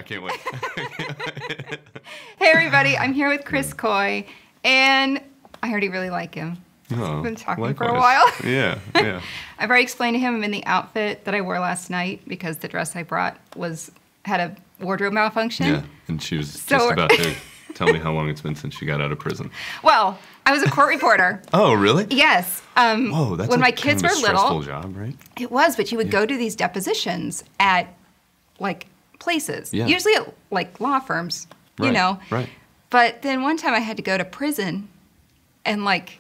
can't wait. Hey everybody, I'm here with Chris Coy, and I already really like him. Oh, We've been talking likewise. for a while. Yeah. I've already explained to him I'm in the outfit that I wore last night because the dress I brought had a wardrobe malfunction. Yeah, and she was just about to tell me how long it's been since she got out of prison. Well, I was a court reporter. Oh, really? Yes. Whoa, that's when my kind kids of a were little. stressful job, right? It was, but you would go to these depositions at, like, places. Yeah. Usually at, like, law firms, you know. Right. But then one time I had to go to prison, and, like,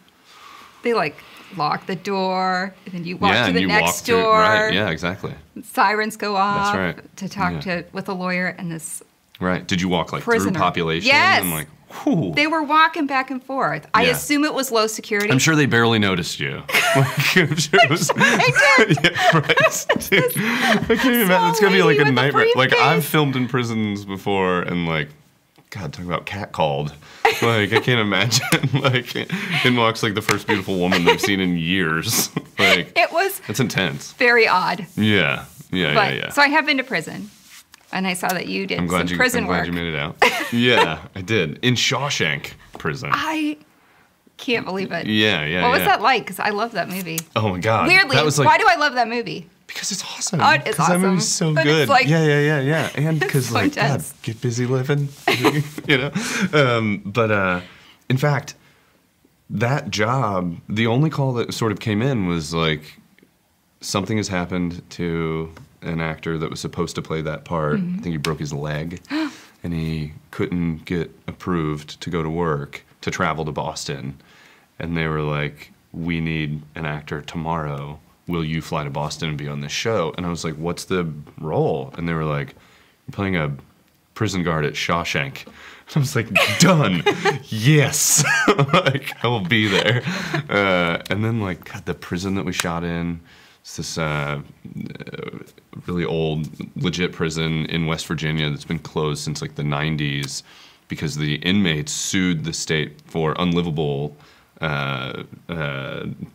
they, like, lock the door, and then you walk to the next door. Right, yeah, exactly. Sirens go off. That's right. To talk with a lawyer and this Right. Did you walk, like, prisoner. through population? Yes. And, like, whew. They were walking back and forth. I assume it was low security. I'm sure they barely noticed you. Like, I'm sure it was. I did. Yeah, right. Dude, I can't even imagine. It's gonna be like a nightmare. Like, I've filmed in prisons before, and like, God, talk about catcalled. Like, I can't imagine. Like, in walks like the first beautiful woman they've seen in years. Like, It was it's intense. very odd. Yeah. So I have been to prison, and I saw that you did some prison I'm work. glad you made it out. Yeah, I did. In Shawshank prison. I can't believe it. Yeah. What was that like? Because I love that movie. Oh my God. Weirdly, that was like, why do I love that movie? because it's awesome. Oh, it's Because awesome. that movie's so But good. it's like- Yeah. And because, so like, intense. God, get busy living. You know? But in fact, that job, the only call that sort of came in was like, something has happened to an actor that was supposed to play that part. I think he broke his leg, and he couldn't get approved to go to work, to travel to Boston. And they were like, we need an actor tomorrow. Will you fly to Boston and be on this show? And I was like, what's the role? And they were like, you're playing a prison guard at Shawshank. And I was like, done. Yes. Like, I will be there. And then, like, God, the prison that we shot in, it's this really old, legit prison in West Virginia that's been closed since, like, the 90s because the inmates sued the state for unlivable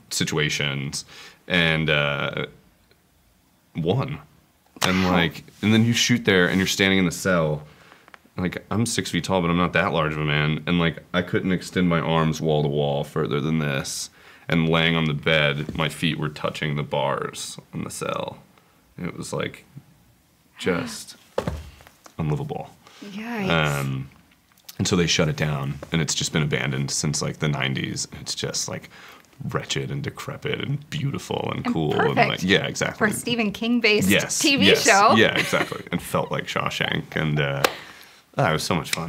situations and won. And like, and then you shoot there and you're standing in the cell. Like, I'm 6 feet tall, but I'm not that large of a man. And like, I couldn't extend my arms wall to wall further than this. And laying on the bed, my feet were touching the bars on the cell. And it was like, just unlivable. Yikes. And so they shut it down, and it's just been abandoned since like the 90s. It's just like wretched and decrepit and beautiful and cool. Perfect. And like, yeah, exactly. For a Stephen King-based TV yes, show. Yeah, exactly. And felt like Shawshank, and it was so much fun.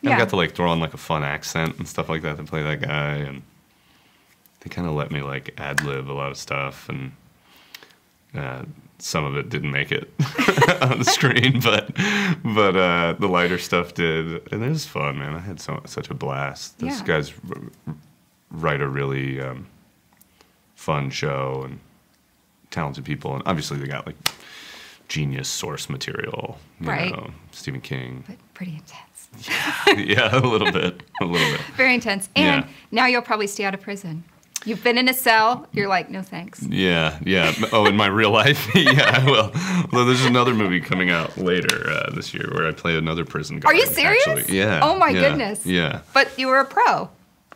And Yeah. I got to like throw on like a fun accent and stuff like that to play that guy, and they kind of let me like ad-lib a lot of stuff, and some of it didn't make it on the screen, but the lighter stuff did, and it was fun, man. I had such a blast. Those guys write a really fun show, and talented people, and obviously they got like genius source material, you know, Stephen King. But pretty intense. Yeah, a little bit. Very intense. And now you'll probably stay out of prison. You've been in a cell. You're like, no thanks. Yeah. Oh, in my real life? Yeah, I will. Although there's another movie coming out later this year where I play another prison guard. Are you serious? Actually. Yeah. Oh my goodness. Yeah. But you were a pro.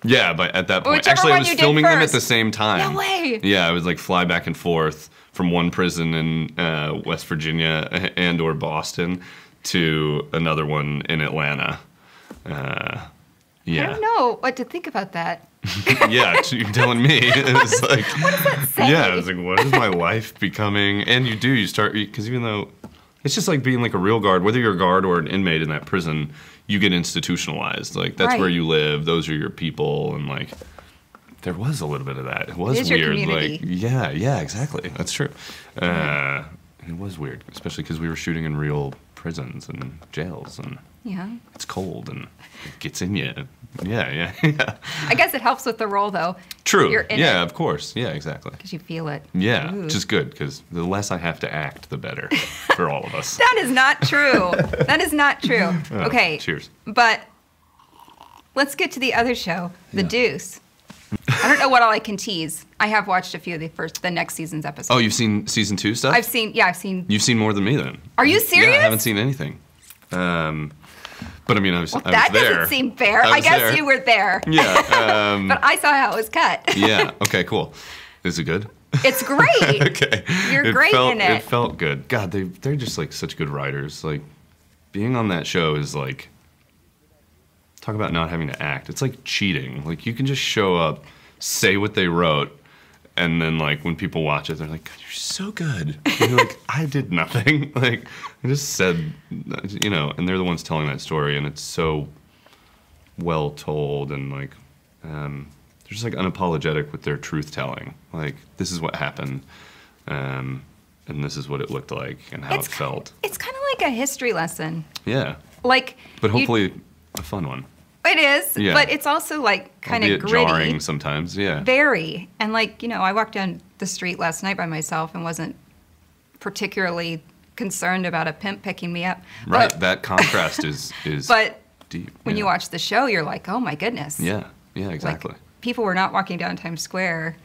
Yeah, but at that point, Whichever actually, I one was you did filming them at first. the same time. No way. Yeah, I would like fly back and forth from one prison in West Virginia and/or Boston to another one in Atlanta. I don't know what to think about that. Yeah, you're telling me. It's like, What does that say? yeah, it's like, what is my life becoming? And you start, because even though, it's just like being like a real guard, whether you're a guard or an inmate in that prison, you get institutionalized. Like, that's where you live, those are your people, and like, there was a little bit of that. It was It is your weird. community. Like, yeah, exactly. That's true. It was weird, especially because we were shooting in real prisons and jails, and it's cold and it gets in you. Yeah. I guess it helps with the role, though. True. You're in Yeah, it. of course. Yeah, exactly. Because you feel it. Yeah, Ooh. which is good, because the less I have to act, the better for all of us. That is not true. That is not true. Okay. Cheers. But let's get to the other show, The Deuce. I don't know what all I can tease. I have watched a few of the next season's episodes. Oh, you've seen season 2 stuff? I've seen. You've seen more than me then. Are you serious? Yeah, I haven't seen anything. But I mean, I was there. That doesn't seem fair. I guess there. you were there. Yeah. But I saw how it was cut. Yeah. Okay, cool. Is it good? It's great. Okay. You're great in it. It felt good. God, they're just like such good writers. Like being on that show is like, talk about not having to act. It's like cheating. Like you can just show up, say what they wrote, and then like when people watch it, they're like, God, you're so good. And you're like, I did nothing. Like I just said, you know, and they're the ones telling that story, and it's so well told, and like they're just like unapologetic with their truth telling. Like this is what happened, and this is what it looked like, and how it felt. It's kind of like a history lesson. Yeah. Like, but hopefully a fun one. It is, yeah. But it's also like kind of gritty. Jarring sometimes, yeah. Very. And like, you know, I walked down the street last night by myself and wasn't particularly concerned about a pimp picking me up. Right, but, that contrast is but deep. When you watch the show, you're like, oh my goodness. Yeah, exactly. Like, people were not walking down Times Square.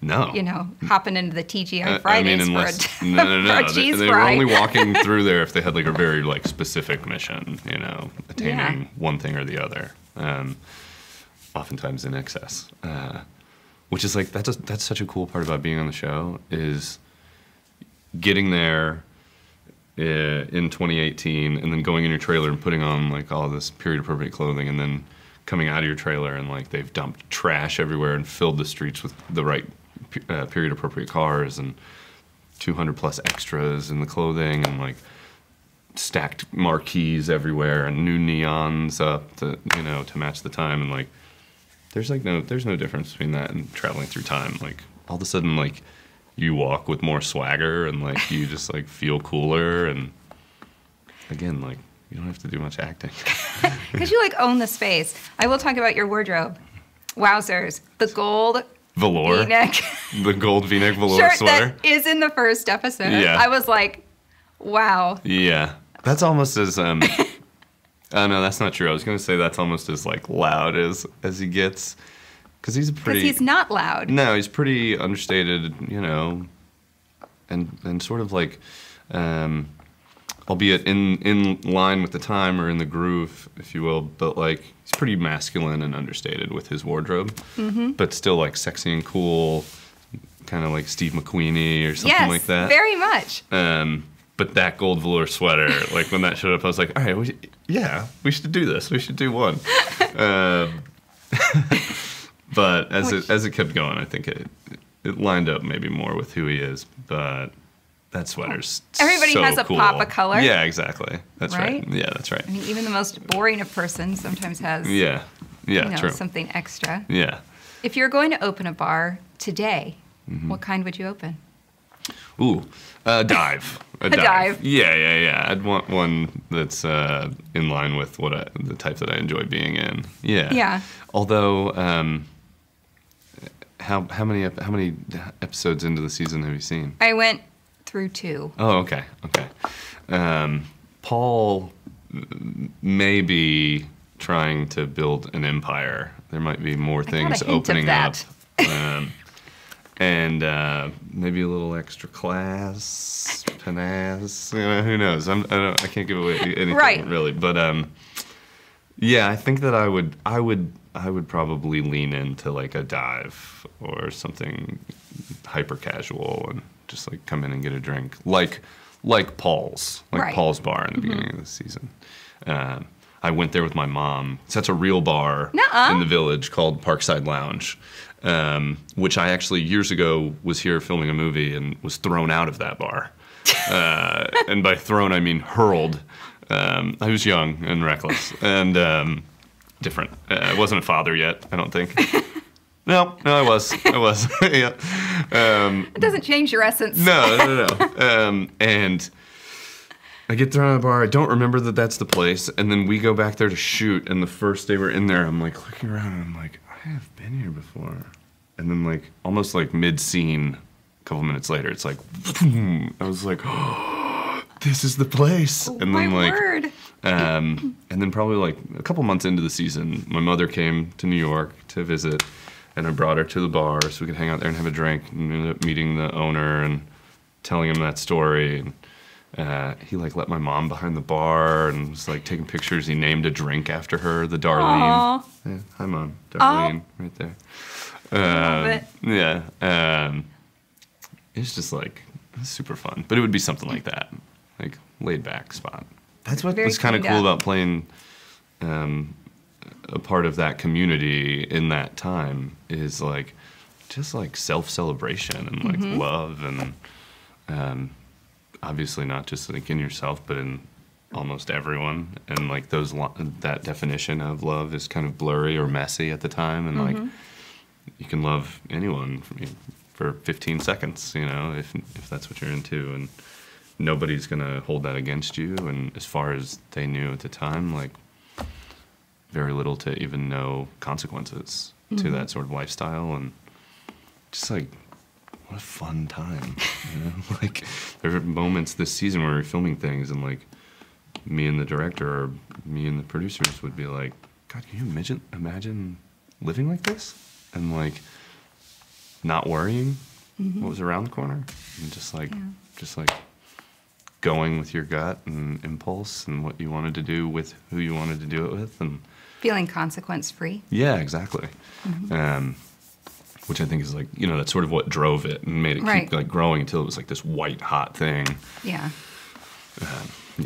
No. You know, hopping into the TGI Fridays for a cheese they fry. were only walking through there if they had like a very like specific mission, you know, attaining one thing or the other. Oftentimes in excess, which is like that's such a cool part about being on the show is getting there in 2018 and then going in your trailer and putting on like all this period appropriate clothing and then coming out of your trailer and like they've dumped trash everywhere and filled the streets with the right period appropriate cars and 200 plus extras in the clothing and like stacked marquees everywhere and new neons up to, you know, to match the time, and like there's no difference between that and traveling through time. Like all of a sudden like you walk with more swagger and like you just like feel cooler, and again like you don't have to do much acting because you like own the space. I will talk about your wardrobe. Wowzers, the gold velour V-neck the gold V-neck velour shirt sweater that is in the first episode. Yeah. I was like, wow. Yeah. That's almost as oh no, that's not true. I was gonna say that's almost as like loud as he gets, because he's not loud. No, he's pretty understated, you know, and sort of like, albeit in line with the time or in the groove, if you will, but like he's pretty masculine and understated with his wardrobe, but still like sexy and cool, kind of like Steve McQueen-y or something like that. Very much. But that gold velour sweater, like when that showed up, I was like, all right, we should do this. We should do one. But as it kept going, I think it lined up maybe more with who he is. But that sweater's everybody so has a cool. pop of color. Yeah, exactly. That's right. Yeah, that's right. I mean, even the most boring of person sometimes has true. something extra. Yeah. If you're going to open a bar today, what kind would you open? Ooh, dive. A dive. Yeah. I'd want one that's in line with the type that I enjoy being in. Yeah. Yeah. Although, how many episodes into the season have you seen? I went through 2. Oh, okay. Paul may be trying to build an empire. There might be more things opening up. And maybe a little extra class, panache. You know, who knows? I can't give away anything really. But yeah, I think that I would probably lean into like a dive or something hyper casual and just like come in and get a drink, like Paul's, Paul's bar in the beginning of the season. I went there with my mom. So that's a real bar in the Village called Parkside Lounge. Which I actually years ago was here filming a movie and was thrown out of that bar. And by thrown, I mean hurled. I was young and reckless and different. I wasn't a father yet, I don't think. No, I was. Yeah. It doesn't change your essence. No. And I get thrown out of the bar. I don't remember that that's the place. And then we go back there to shoot. And the first day we're in there, I'm like looking around and I'm like, I have been here before. And then like almost like mid-scene, a couple minutes later, it's like, I was like, oh, this is the place. Oh, and then my word. And then probably like a couple months into the season, my mother came to New York to visit, and I brought her to the bar so we could hang out there and have a drink, and ended up meeting the owner and telling him that story. He like let my mom behind the bar and was like taking pictures. He named a drink after her, the Darlene. Yeah, hi mom, Darlene, right there. Love it. Yeah, it's just like super fun. But it would be something like that, like laid back spot. That's what was kind of cool about playing a part of that community in that time is like just like self-celebration and like love and obviously not just like in yourself but in almost everyone, and like that definition of love is kind of blurry or messy at the time, and like you can love anyone for 15 seconds, you know, if that's what you're into, and nobody's gonna hold that against you. And as far as they knew at the time, like very little to even no consequences to that sort of lifestyle, and just like what a fun time, you know? Like there were moments this season where we were filming things and like me and the director or me and the producers would be like, God, can you imagine living like this and like not worrying what was around the corner, and just like going with your gut and impulse and what you wanted to do with who you wanted to do it with, and feeling consequence free. Yeah, exactly. Which I think is like, you know, that's sort of what drove it and made it keep like growing until it was like this white hot thing. Yeah.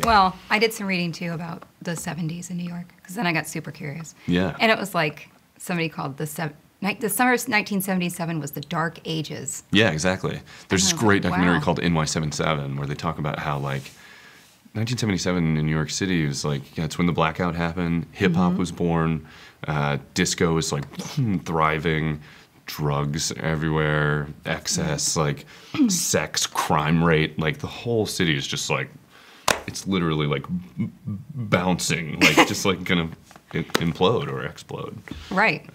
Well, I did some reading too about the 70s in New York, because then I got super curious. Yeah. And it was like somebody called the summer of 1977 was the dark ages. Yeah, exactly. There's this great documentary wow. called NY77 where they talk about how like 1977 in New York City was like, yeah, it's when the blackout happened. Hip hop was born. Disco is like thriving. Drugs everywhere. Excess, like sex, crime rate. Like the whole city is just like, it's literally like bouncing, like just like gonna implode or explode. Right.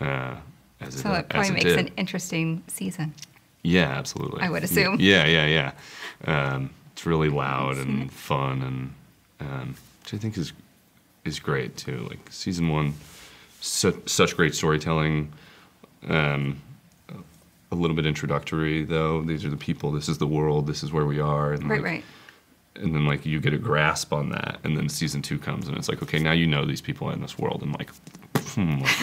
So it probably makes an interesting season. Yeah, absolutely. I would assume. Yeah. It's really loud and fun, and which I think is great too. Like season one, such great storytelling. A little bit introductory though. These are the people. This is the world. This is where we are. And right. And then like you get a grasp on that, and then season two comes, and it's like, okay, now you know these people in this world, and like,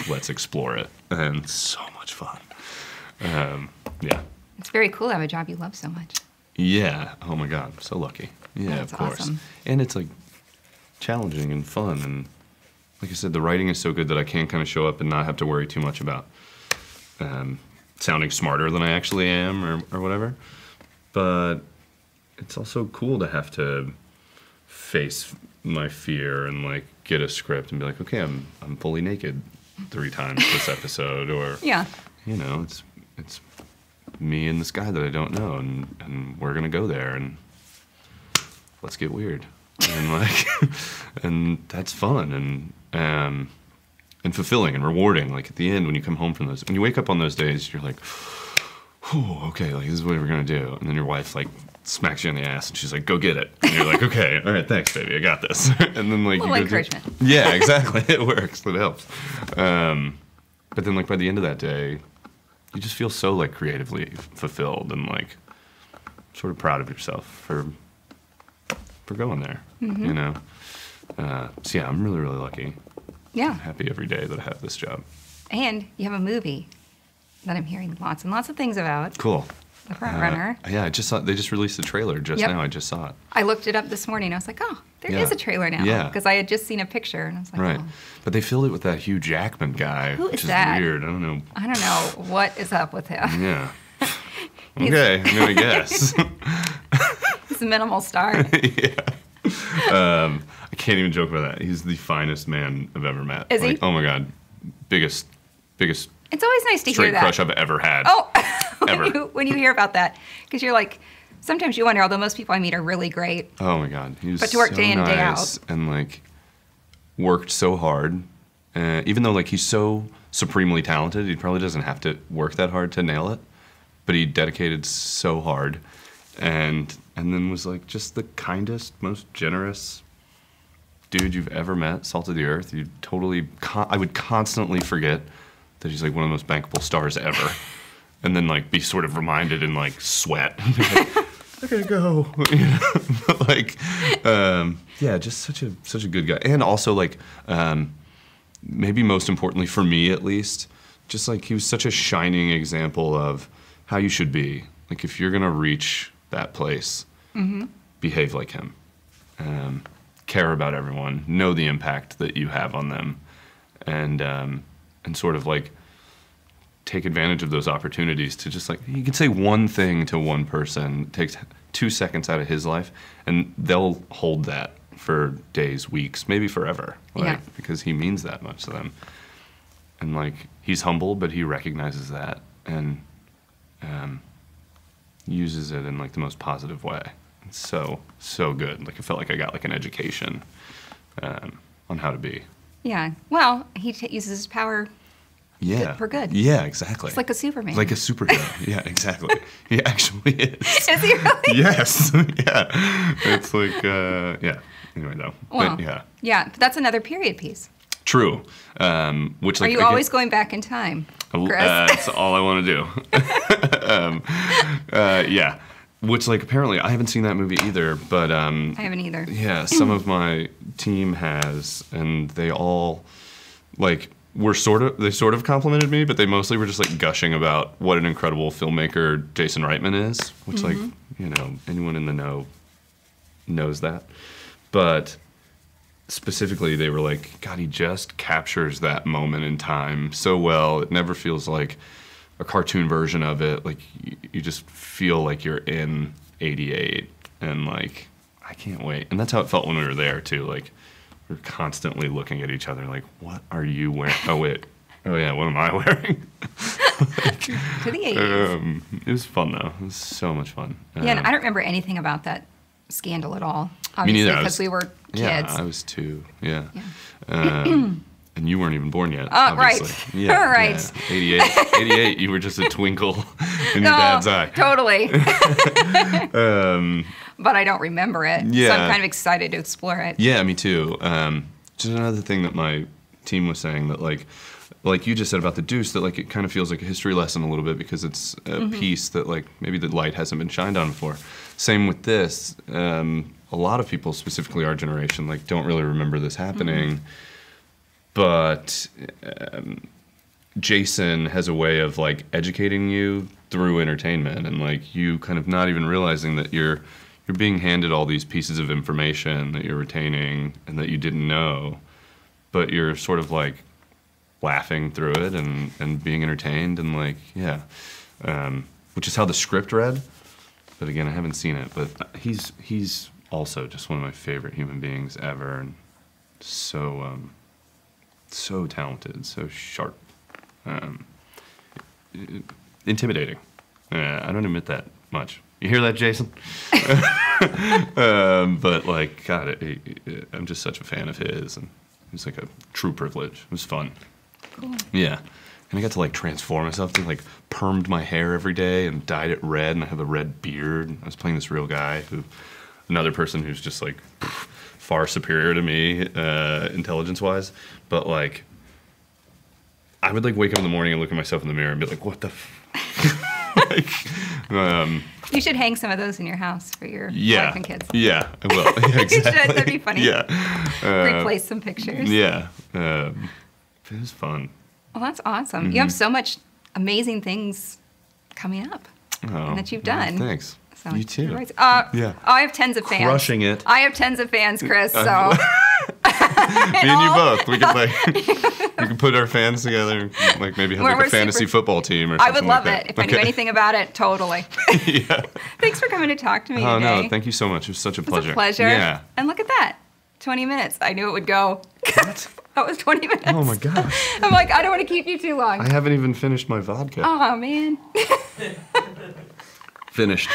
let's explore it, and so much fun. Yeah. It's very cool to have a job you love so much. Yeah. Oh my God, I'm so lucky. Yeah, That's of course. awesome. And it's like challenging and fun, and like I said, the writing is so good that I can kind of show up and not have to worry too much about sounding smarter than I actually am, or whatever. But it's also cool to have to face my fear and like get a script and be like, okay, I'm fully naked 3 times this episode, or you know, it's me and this guy that I don't know, and we're gonna go there and let's get weird, and like and that's fun and fulfilling and rewarding. Like at the end when you come home from those, when you wake up on those days, you're like, whew, okay, like this is what we're gonna do, and then your wife like smacks you in the ass and she's like, go get it, and you're like, okay, all right, thanks baby, I got this. And then like you encouragement. Yeah, exactly. It works, it helps. But then like by the end of that day you just feel so like creatively fulfilled and like sort of proud of yourself for going there, you know. So yeah, I'm really, really lucky. Yeah. I'm happy every day that I have this job. And you have a movie that I'm hearing lots and lots of things about. Cool. The Front Runner. Yeah, I just saw, they just released the trailer just now. I just saw it. I looked it up this morning. I was like, oh, there is a trailer now. Yeah. Because I had just seen a picture and I was like, right. Oh. But they filled it with that Hugh Jackman guy. Who is which that? Weird. I don't know. I don't know what is up with him. Yeah. Okay, I'm gonna guess. He's a minimal star. Yeah. I can't even joke about that. He's the finest man I've ever met. Is like, he? Oh my God, biggest. It's always nice to hear straight that. crush I've ever had. Oh, ever. when you hear about that, because you're like, sometimes you wonder. Although most people I meet are really great. Oh my God, he was but to work so day in nice day out, and like worked so hard. Even though like he's so supremely talented, he probably doesn't have to work that hard to nail it. But he dedicated so hard, and then was like just the kindest, most generous dude you've ever met. Salt of the earth. You totally. I would constantly forget that he's like one of the most bankable stars ever, and then like be sort of reminded and like sweat. Like, I gotta go. But like, yeah, just such a good guy. And also like, maybe most importantly for me at least, just like he was such a shining example of how you should be. Like if you're gonna reach that place, behave like him. Care about everyone, know the impact that you have on them, and sort of like take advantage of those opportunities to just like, you can say one thing to one person, it takes 2 seconds out of his life, and they'll hold that for days, weeks, maybe forever, like, because he means that much to them. And like, he's humble, but he recognizes that and uses it in like the most positive way. It's so good. Like I felt like I got like an education on how to be. Yeah. Well, he uses his power for good. Yeah, exactly. It's like a Superman. Like a superhero. Yeah, exactly. He actually is. Is he really? Yes. Yeah. It's like, yeah. Anyway, though. Well, but, yeah. Yeah, but that's another period piece. True. Which like, are you always going back in time, Chris? That's all I want to do. Yeah. Which, like, apparently, I haven't seen that movie either, but... I haven't either. Yeah, some of my team has, and they all, like, they sort of complimented me, but they mostly were just, like, gushing about what an incredible filmmaker Jason Reitman is, which, like, you know, anyone in the know knows that. But specifically, they were like, God, he just captures that moment in time so well. It never feels like a cartoon version of it. Like you just feel like you're in '88, and like I can't wait. And that's how it felt when we were there too. Like we're constantly looking at each other, like, what are you wearing? Oh wait, oh yeah, what am I wearing? Like, to the 80s. It was fun though. It was so much fun. Yeah, and I don't remember anything about that scandal at all. Obviously, me neither. Because we were kids. Yeah, I was 2. Yeah. And you weren't even born yet. Oh, obviously. Right. Yeah, right. Yeah. 88, you were just a twinkle in your dad's eye. Totally. But I don't remember it. Yeah. So I'm kind of excited to explore it. Yeah, me too. Just another thing that my team was saying that like you just said about the Deuce, that like it kind of feels like a history lesson a little bit because it's a piece that like maybe the light hasn't been shined on before. Same with this. A lot of people, specifically our generation, like don't really remember this happening. But Jason has a way of like educating you through entertainment, and like you kind of not even realizing that you're being handed all these pieces of information that you're retaining and that you didn't know, but you're sort of like laughing through it and being entertained, and like which is how the script read. But again, I haven't seen it, but he's also just one of my favorite human beings ever, and so talented, so sharp, intimidating. I don't admit that much. You hear that, Jason? But like, God, I'm just such a fan of his, and it was like a true privilege. It was fun. Cool. Yeah. And I got to like transform myself. I like permed my hair every day and dyed it red, and I have a red beard. I was playing this real guy, another person who's just like far superior to me, intelligence-wise. But like, I would like wake up in the morning and look at myself in the mirror and be like, "What the?" You should hang some of those in your house for your wife and kids. Yeah, I will. Yeah, exactly. You should. That'd be funny. Yeah. Replace some pictures. Yeah. It was fun. Well, that's awesome. You have so much amazing things coming up that you've done. Thanks. So, you too. Yeah. Oh, I have tons of fans. Crushing it. I have tons of fans, Chris. So. Me and you both. We could like we could put our fans together, and, like maybe have like a fantasy football team or something. I would love like that. it if I knew anything about it. Totally. Yeah. Thanks for coming to talk to me today. Oh no, thank you so much. It was such a pleasure. It was a pleasure. Yeah. And look at that. 20 minutes. I knew it would go. What? That was 20 minutes. Oh my gosh. I'm like, I don't want to keep you too long. I haven't even finished my vodka. Oh man. Finished.